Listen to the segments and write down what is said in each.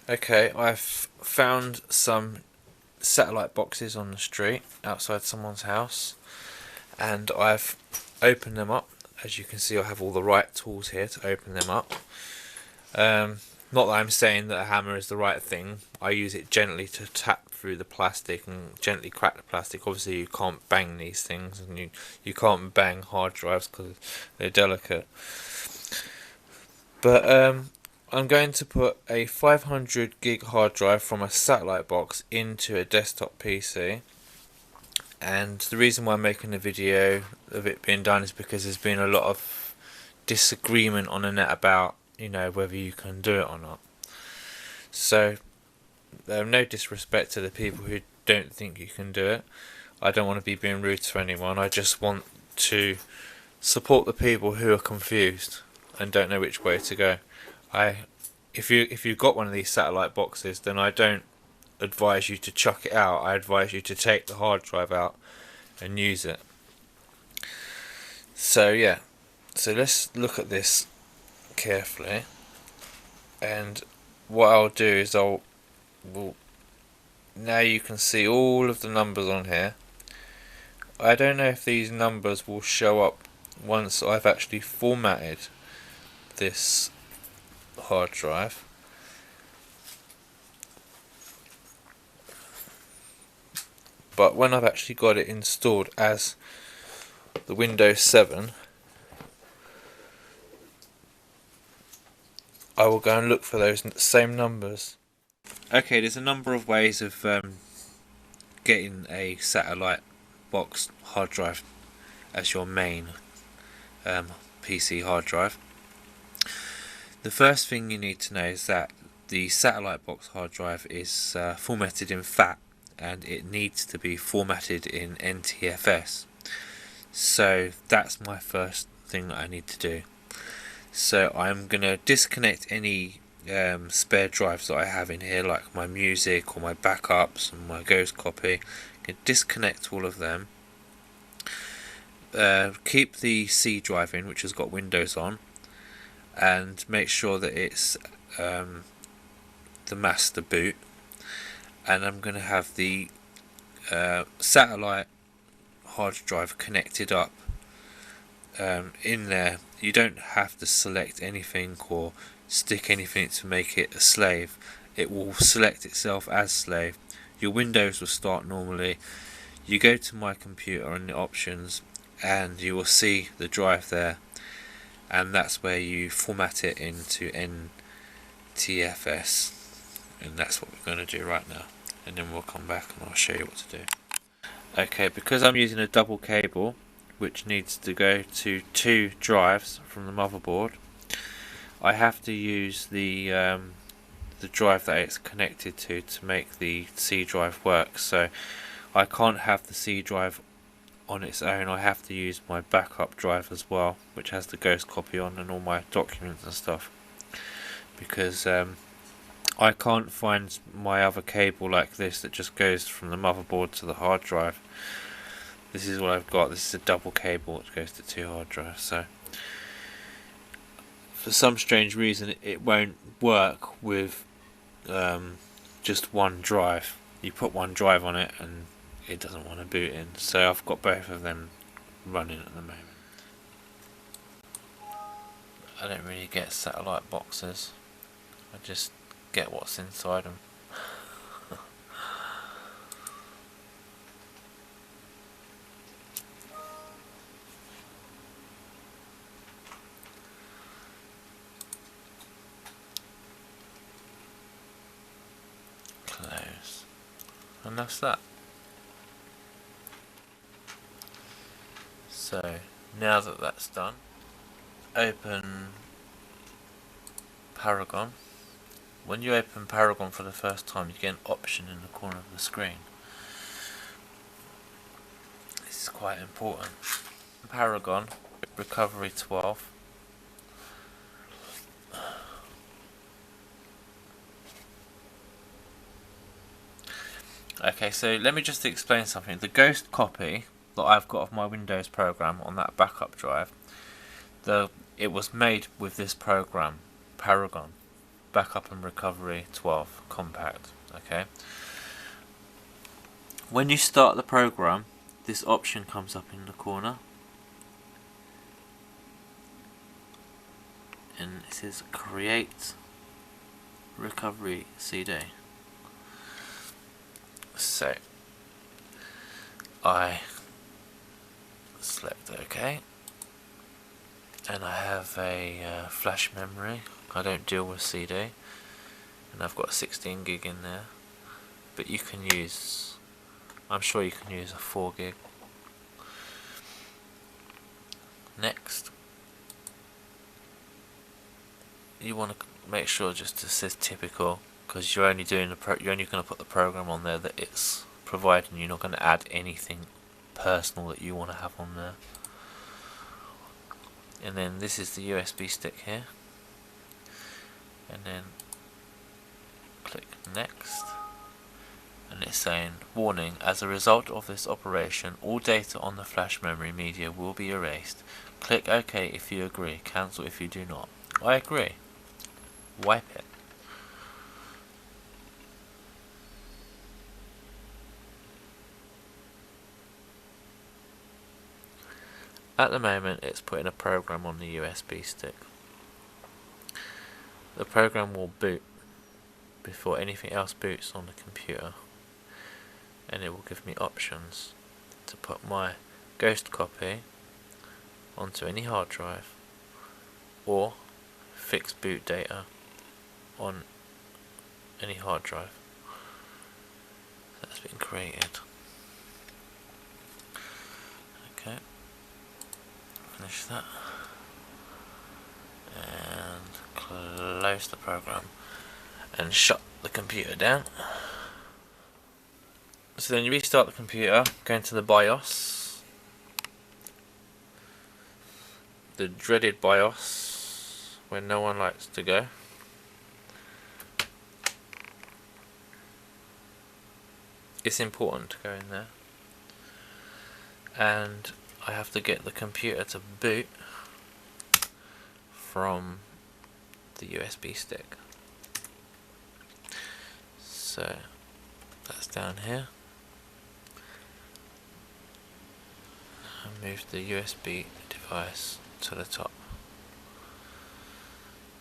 Okay, I've found some satellite boxes on the street outside someone's house, and I've opened them up. As you can see, I have all the right tools here to open them up. Not that I'm saying that a hammer is the right thing. I use it gently to tap through the plastic and gently crack the plastic. Obviously you can't bang these things, and you can't bang hard drives because they're delicate. But I'm going to put a 500 gig hard drive from a satellite box into a desktop PC. And the reason why I'm making a video of it being done is because there's been a lot of disagreement on the net about, whether you can do it or not. So, no disrespect to the people who don't think you can do it. I don't want to be being rude to anyone. I just want to support the people who are confused and don't know which way to go. If you've got one of these satellite boxes, then I don't advise you to chuck it out. I advise you to take the hard drive out and use it. So yeah, so let's look at this carefully, and what I'll do is now you can see all of the numbers on here. I don't know if these numbers will show up once I've actually formatted this hard drive. But when I've actually got it installed as the Windows 7, I will go and look for those same numbers. Okay, there's a number of ways of getting a satellite box hard drive as your main PC hard drive. The first thing you need to know is that the satellite box hard drive is formatted in FAT, and it needs to be formatted in NTFS. So that's my first thing that I need to do. So I'm going to disconnect any spare drives that I have in here, like my music or my backups and my ghost copy. I'm going to disconnect all of them. Keep the C drive in, which has got Windows on, and make sure that it's the master boot. And I'm going to have the satellite hard drive connected up in there. You don't have to select anything or stick anything to make it a slave. It will select itself as slave. Your Windows will start normally. You go to my computer and the options, and you will see the drive there, and that's where you format it into NTFS. And that's what we're going to do right now, and then we'll come back and I'll show you what to do. Okay, because I'm using a double cable which needs to go to 2 drives from the motherboard, I have to use the drive that it's connected to make the C drive work. So I can't have the C drive on its own. I have to use my backup drive as well, which has the ghost copy on and all my documents and stuff, because I can't find my other cable like this that just goes from the motherboard to the hard drive. This is what I've got. This is a double cable that goes to 2 hard drives. So for some strange reason it won't work with just one drive. You put one drive on it and it doesn't want to boot in. So I've got both of them running at the moment. I don't really get satellite boxes. I just get what's inside them. Close. And that's that. So now that that's done, open Paragon. When you open Paragon for the first time, you get an option in the corner of the screen. This is quite important. Paragon, Recovery 12. Okay, so let me just explain something. The ghost copy that I've got of my Windows program on that backup drive, it was made with this program, Paragon. backup and recovery 12 compact. Okay. When you start the program, this option comes up in the corner, and it says create recovery CD. So I select OK, and I have a flash memory. I don't deal with CD, and I've got 16 gig in there, but you can use, I'm sure you can use a 4 gig. Next, you want to make sure just it says typical, because you're only doing you're only going to put the program on there that it's providing. You're not going to add anything personal that you want to have on there. And then this is the USB stick here, and then click next, and it's saying, warning, as a result of this operation all data on the flash memory media will be erased. Click OK if you agree, cancel if you do not. I agree. Wipe it. At the moment it's putting a program on the USB stick. The program will boot before anything else boots on the computer, and it will give me options to put my ghost copy onto any hard drive or fix boot data on any hard drive that's been created. Okay, finish that and close the program and shut the computer down. So then you restart the computer, go into the BIOS, the dreaded BIOS where no one likes to go. It's important to go in there, and I have to get the computer to boot from the USB stick. So that's down here. I move the USB device to the top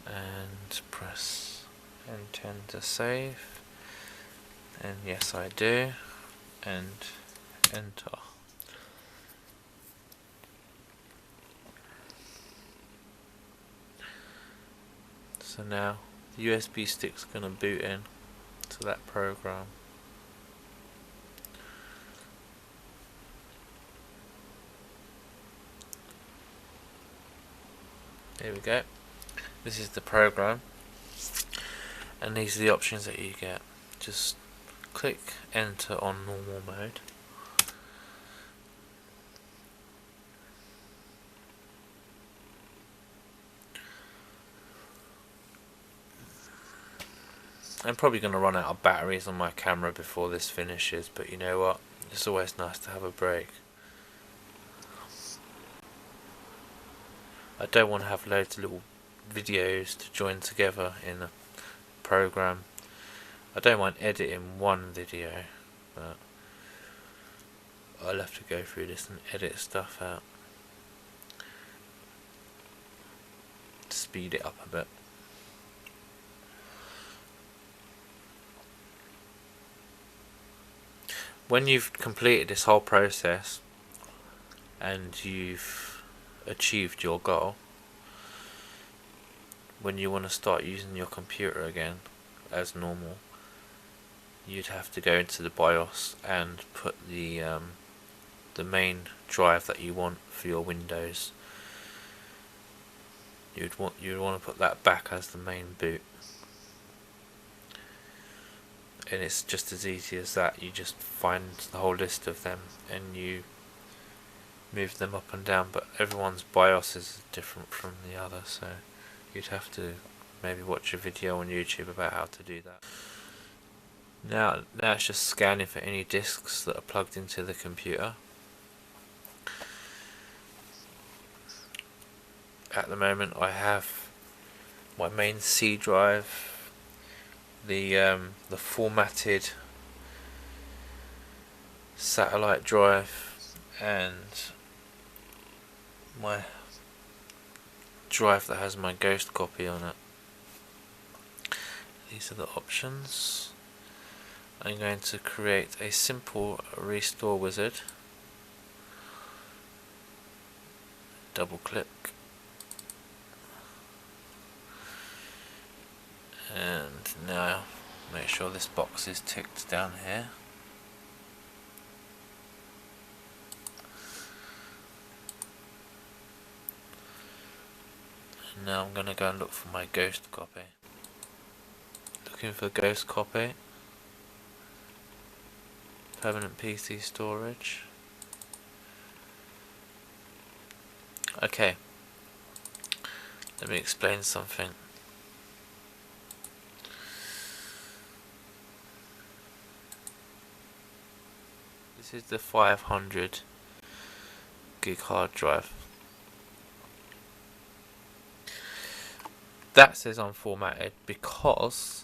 and press N10 to save, and yes I do, and enter. So now the USB stick's going to boot in to that program. There we go. This is the program, and these are the options that you get. Just click enter on normal mode. I'm probably going to run out of batteries on my camera before this finishes, but you know what? It's always nice to have a break. I don't want to have loads of little videos to join together in a program. I don't mind editing one video, but I'll have to go through this and edit stuff out. Speed it up a bit. When you've completed this whole process and you've achieved your goal, when you want to start using your computer again as normal, you'd have to go into the BIOS and put the main drive that you want for your Windows. You'd want to put that back as the main boot, and it's just as easy as that. You just find the whole list of them and you move them up and down, but everyone's BIOS is different from the other, so you'd have to maybe watch a video on YouTube about how to do that. Now it's just scanning for any disks that are plugged into the computer. At the moment I have my main C drive the formatted satellite drive and my drive that has my ghost copy on it. These are the options. I'm going to create a simple restore wizard. Double click. And now make sure this box is ticked down here. And now I'm going to go and look for my ghost copy. Looking for ghost copy. Permanent PC storage. Okay. Let me explain something. This is the 500 gig hard drive. That says unformatted because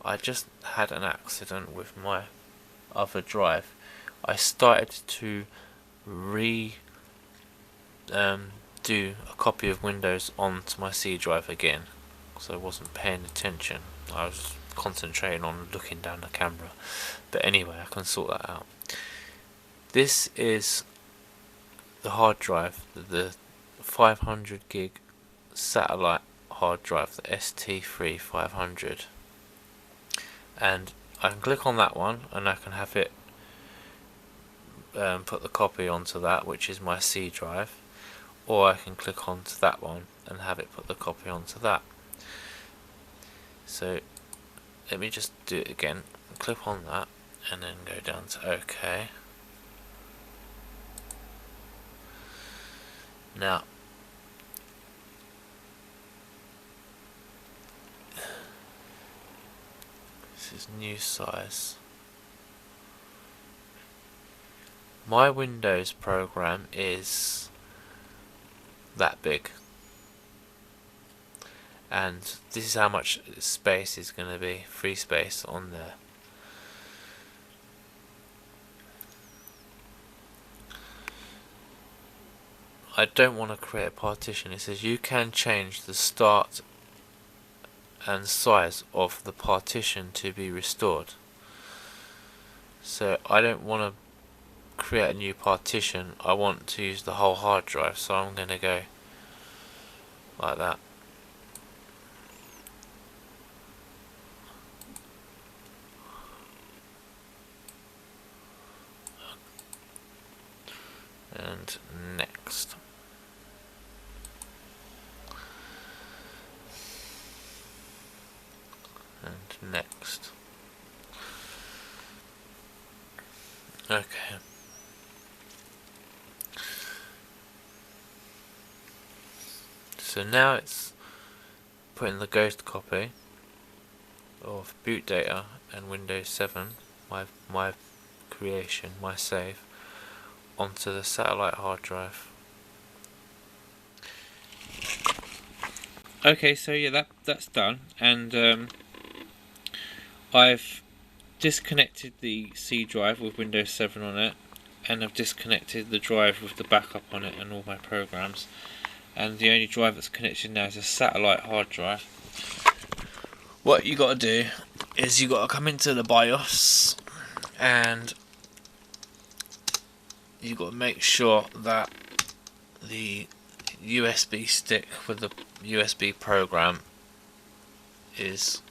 I just had an accident with my other drive. I started to do a copy of Windows onto my C drive again, so I wasn't paying attention. I was concentrating on looking down the camera. But anyway, I can sort that out. This is the hard drive, the 500 gig satellite hard drive, the ST3 500, and I can click on that one and I can have it put the copy onto that, which is my C drive, or I can click onto that one and have it put the copy onto that. So let me just do it again. Click on that and then go down to OK. Now this is new size. My Windows program is that big, and this is how much space is going to be, free space on there. I don't want to create a partition. It says you can change the start and size of the partition to be restored. So I don't want to create a new partition. I want to use the whole hard drive, so I'm going to go like that. And next. And next. Okay. So now it's putting the ghost copy of boot data and Windows 7, my creation, my save, onto the satellite hard drive. Okay, so yeah, that's done, and I've disconnected the C drive with Windows 7 on it, and I've disconnected the drive with the backup on it and all my programs, and the only drive that's connected now is a satellite hard drive. What you got to do is you got to come into the BIOS, and you got to make sure that the USB stick with the USB program is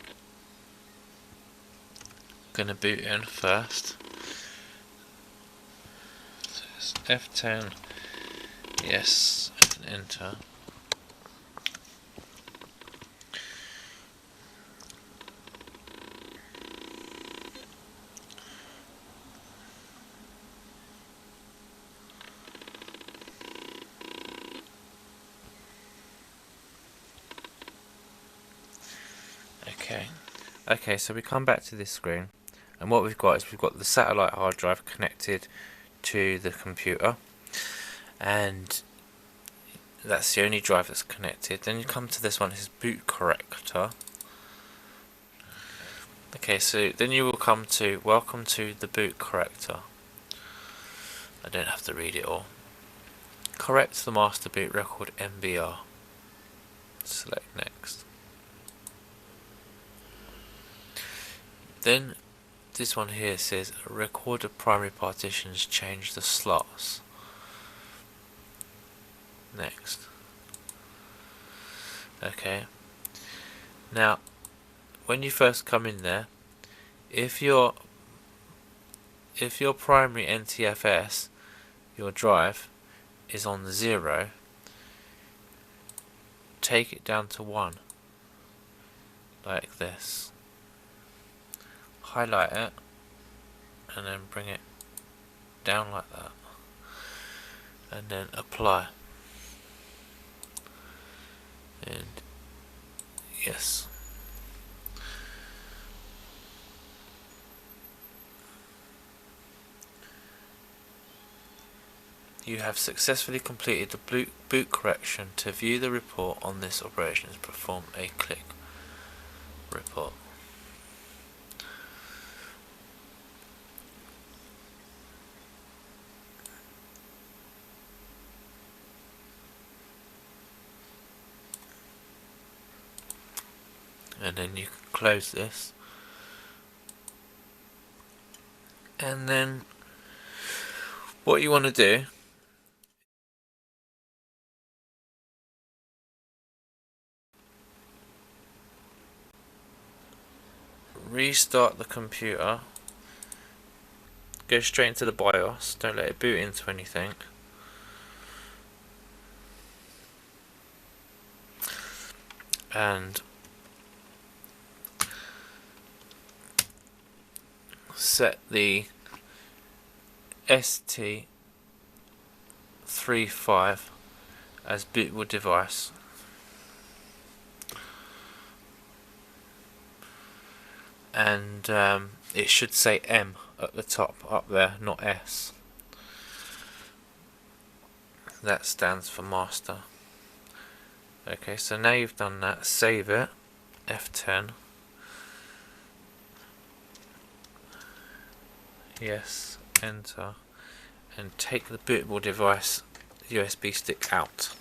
going to boot in first. So it's F10, yes, and enter. Okay, so we come back to this screen, and what we've got is we've got the satellite hard drive connected to the computer, and that's the only drive that's connected. Then you come to this one, this is boot corrector. Okay, so then you will come to welcome to the boot corrector. I don't have to read it all. Correct the master boot record MBR. Select next. Then this one here says recorded primary partitions, change the slots. Next. Okay. Now, when you first come in there, if your primary NTFS, your drive, is on 0, take it down to 1, like this. Highlight it, and then bring it down like that, and then apply. And yes. You have successfully completed the boot correction. To view the report on this operation, perform a click report. And then you can close this, and then what you want to do restart the computer, go straight into the BIOS, don't let it boot into anything, and set the ST35 as bootable device. And it should say M at the top up there, not S. That stands for master. Okay, so now you've done that, save it, F10. Yes, enter, and take the bootable device USB stick out.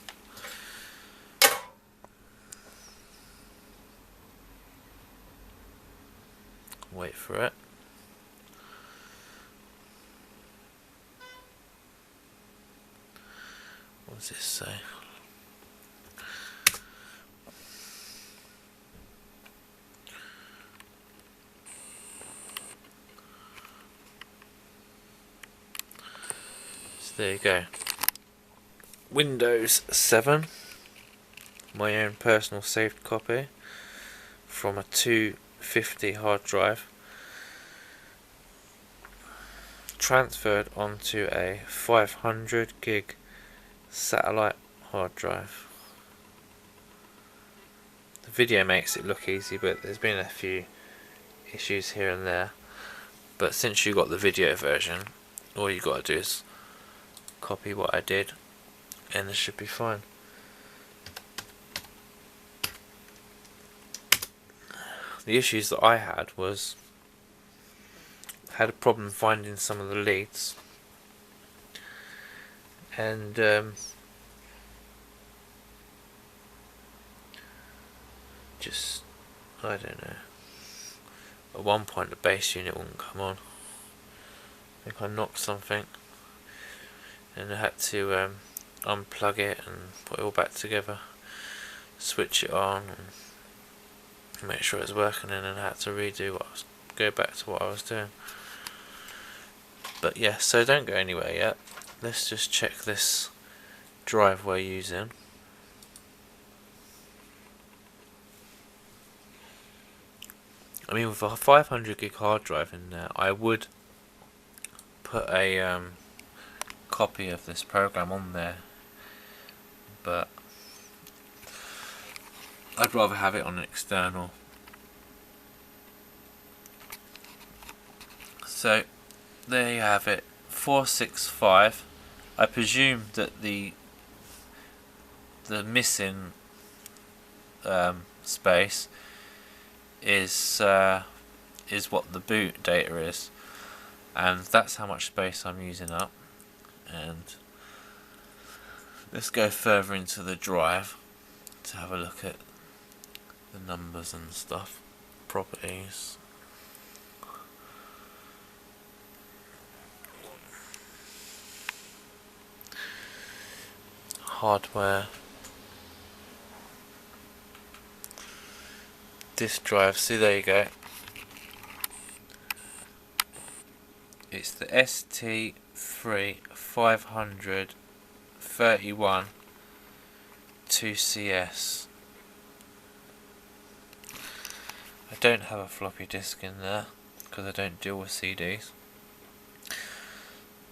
Wait for it. What does this say? So there you go. Windows 7, my own personal saved copy from a 250 hard drive, transferred onto a 500 gig satellite hard drive. The video makes it look easy, but there's been a few issues here and there. But since you got the video version, all you got to do is copy what I did, and it should be fine. The issues that I had was had a problem finding some of the leads, and just, I don't know, at one point the base unit wouldn't come on. I think I knocked something, and I had to unplug it and put it all back together, switch it on and make sure it's working, and then I had to go back to what I was doing. But yeah, so don't go anywhere yet. Let's just check this drive we're using. I mean, with a 500 gig hard drive in there, I would put a copy of this program on there, but I'd rather have it on an external. So there you have it, 465. I presume that the missing space is is what the boot data is, and that's how much space I'm using up. And let's go further into the drive to have a look at the numbers and stuff. Properties. Hardware. Disk drive. See, there you go. It's the ST3 531 2CS. I don't have a floppy disk in there because I don't deal with CDs.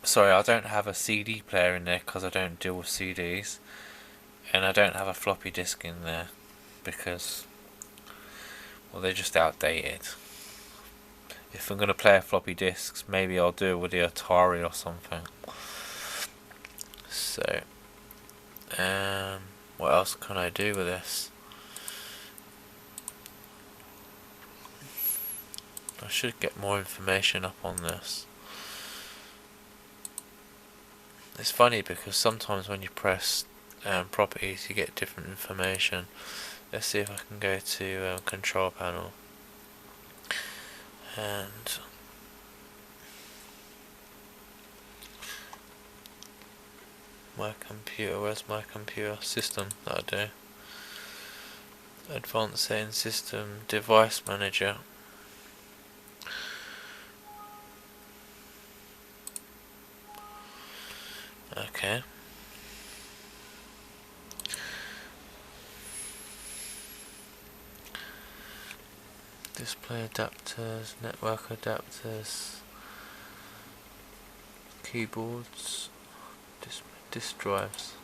Sorry, I don't have a CD player in there because I don't deal with CDs, and I don't have a floppy disk in there because, well, they're just outdated. If I'm going to play a floppy disks, maybe I'll do it with the Atari or something. So, what else can I do with this? I should get more information up on this. It's funny because sometimes when you press properties you get different information. Let's see if I can go to control panel and my computer. Where's my computer? System, that'll do. Advanced setting system, device manager. Okay. Display adapters, network adapters, keyboards, disk drives,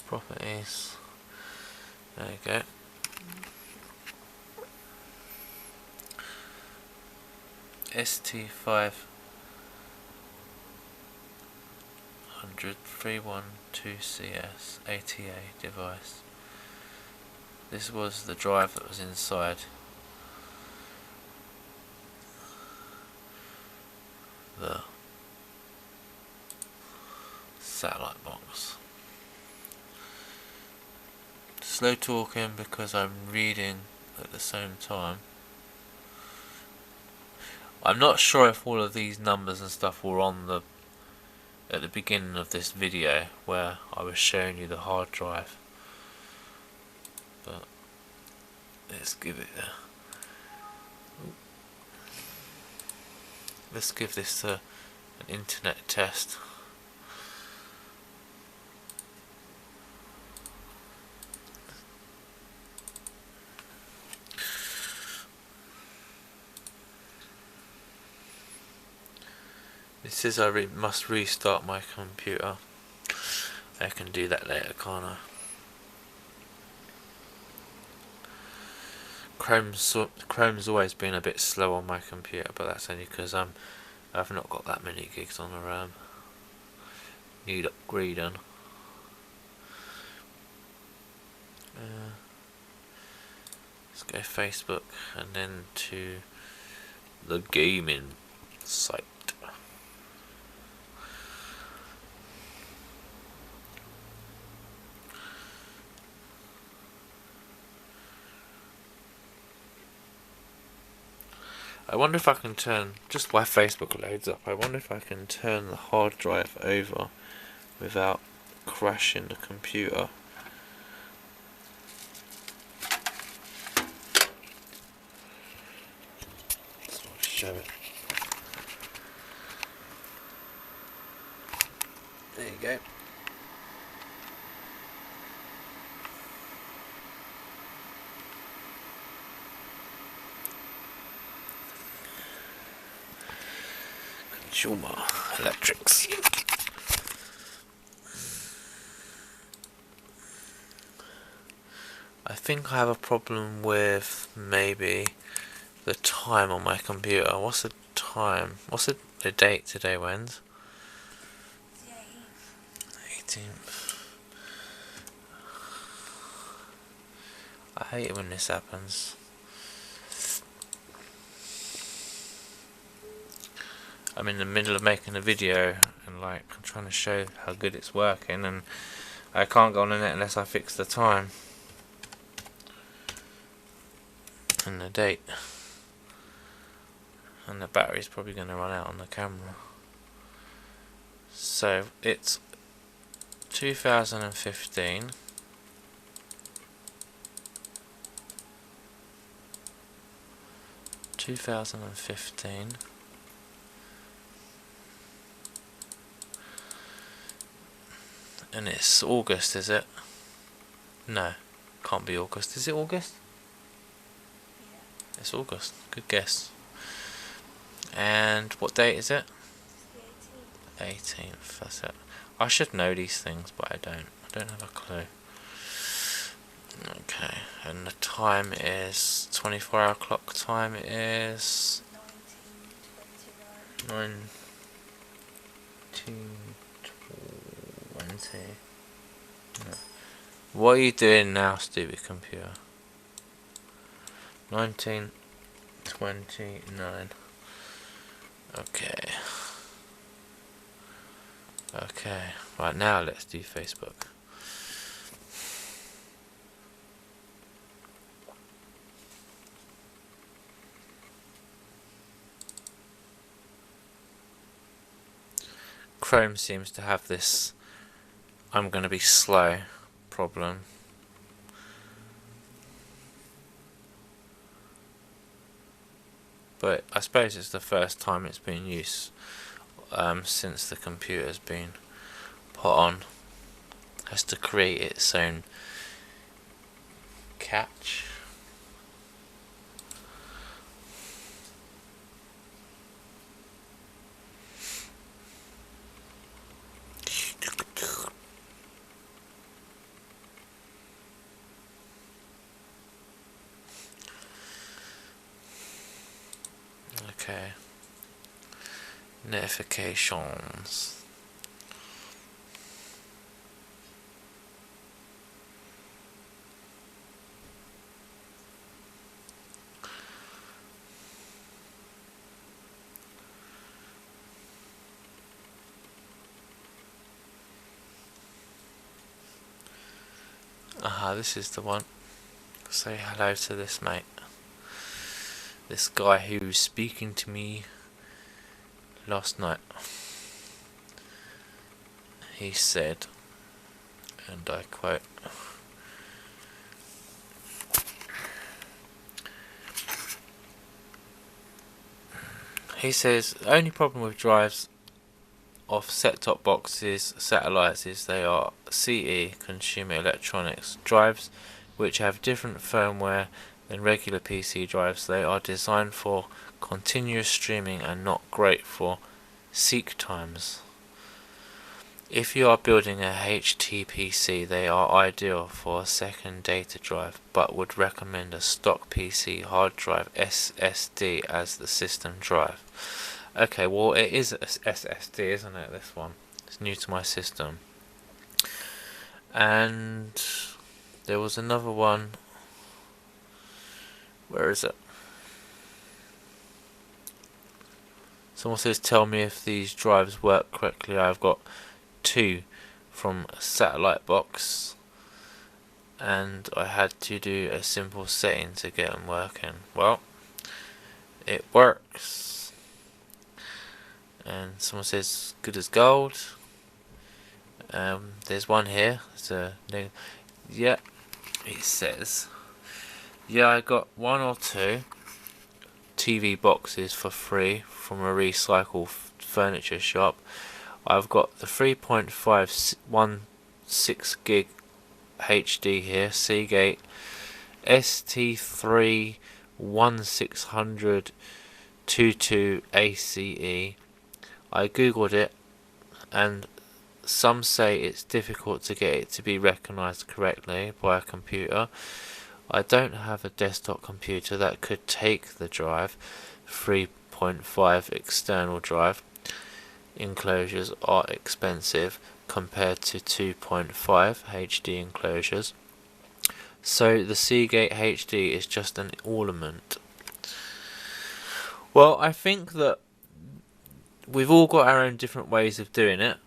properties. There you go. ST5 312CS ATA device. This was the drive that was inside the satellite box. Slow talking because I'm reading at the same time. I'm not sure if all of these numbers and stuff were on at the beginning of this video where I was showing you the hard drive, but let's give it let's give this an internet test. It says I must restart my computer. I can do that later, can't I? Chrome's always been a bit slow on my computer, but that's only because I've not got that many gigs on the RAM. Need upgrading. Let's go Facebook and then to the gaming site. I wonder if I can turn, just while Facebook loads up, I wonder if I can turn the hard drive over without crashing the computer. Let's show it. There you go. Consumer electrics. I think I have a problem with maybe the time on my computer. What's the time? What's the date today? When's? 18th. I hate it when this happens. I'm in the middle of making a video and like I'm trying to show how good it's working, and I can't go on the net unless I fix the time and the date, and the battery's probably going to run out on the camera. So it's 2015. And it's August, is it? No, can't be August. Is it August? Yeah. It's August. Good guess. And what date is it? 18th. That's it. I should know these things, but I don't. I don't have a clue. Okay, and the time is 24-hour clock time is 1920. No. What are you doing now, stupid computer? 1929. Okay. Okay. Right, now let's do Facebook. Chrome seems to have this I'm going to be slow problem. But I suppose it's the first time it's been used since the computer's been put on. It has to create its own catch. Okay. Notifications. Aha, this is the one. Say hello to this mate. This guy who was speaking to me last night. He said, and I quote, he says, the only problem with drives of set-top boxes, satellites, is they are CE, consumer electronics, drives which have different firmware than regular PC drives. They are designed for continuous streaming and not great for seek times. If you are building a HTPC, they are ideal for a second data drive, but would recommend a stock PC hard drive SSD as the system drive. Okay, well it is SSD, isn't it, this one? It's new to my system. And there was another one. Where is it? Someone says, tell me if these drives work correctly. I've got 2 from a satellite box, and I had to do a simple setting to get them working. Well, it works. And someone says, good as gold. There's one here. Yeah, it says, yeah, I got 1 or 2 TV boxes for free from a recycle furniture shop. I've got the 3.516 gig HD here, Seagate ST3 1600 22 ACE. I googled it, and some say it's difficult to get it to be recognized correctly by a computer. I don't have a desktop computer that could take the drive. 3.5 external drive enclosures are expensive compared to 2.5 HD enclosures, so the Seagate HD is just an ornament. Well, I think that we've all got our own different ways of doing it,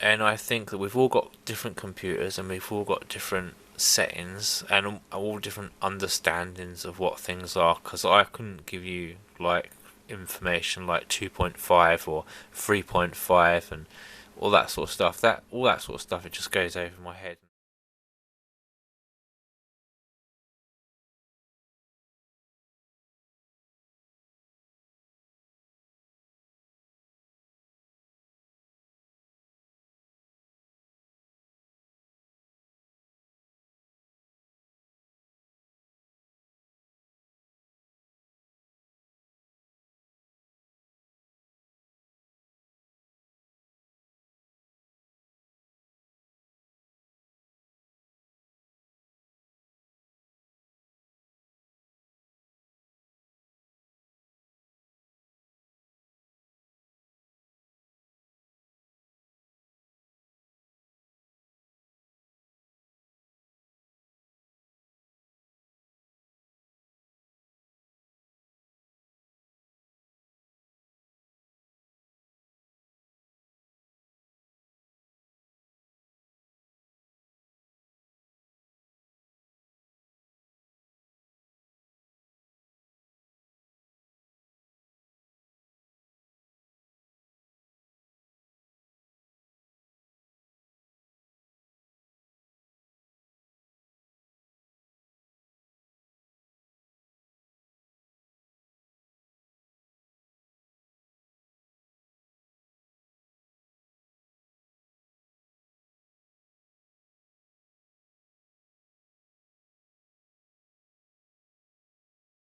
and I think that we've all got different computers and we've all got different settings and all different understandings of what things are, because I couldn't give you like information like 2.5 or 3.5 and all that sort of stuff. All that sort of stuff, it just goes over my head.